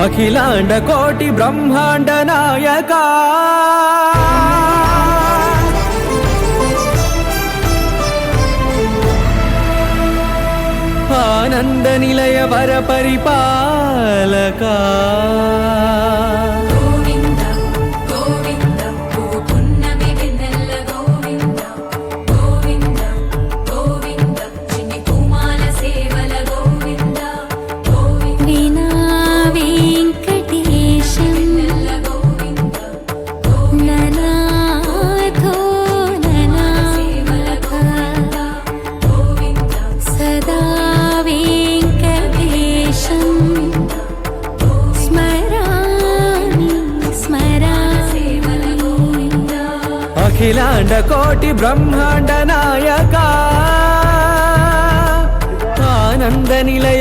అఖిలాండ కోటి బ్రహ్మాండ నాయక ఆనంద నిలయ వర పరిపాలక అఖిలాండ కోటి బ్రహ్మాండ నాయక ఆనంద నిలయ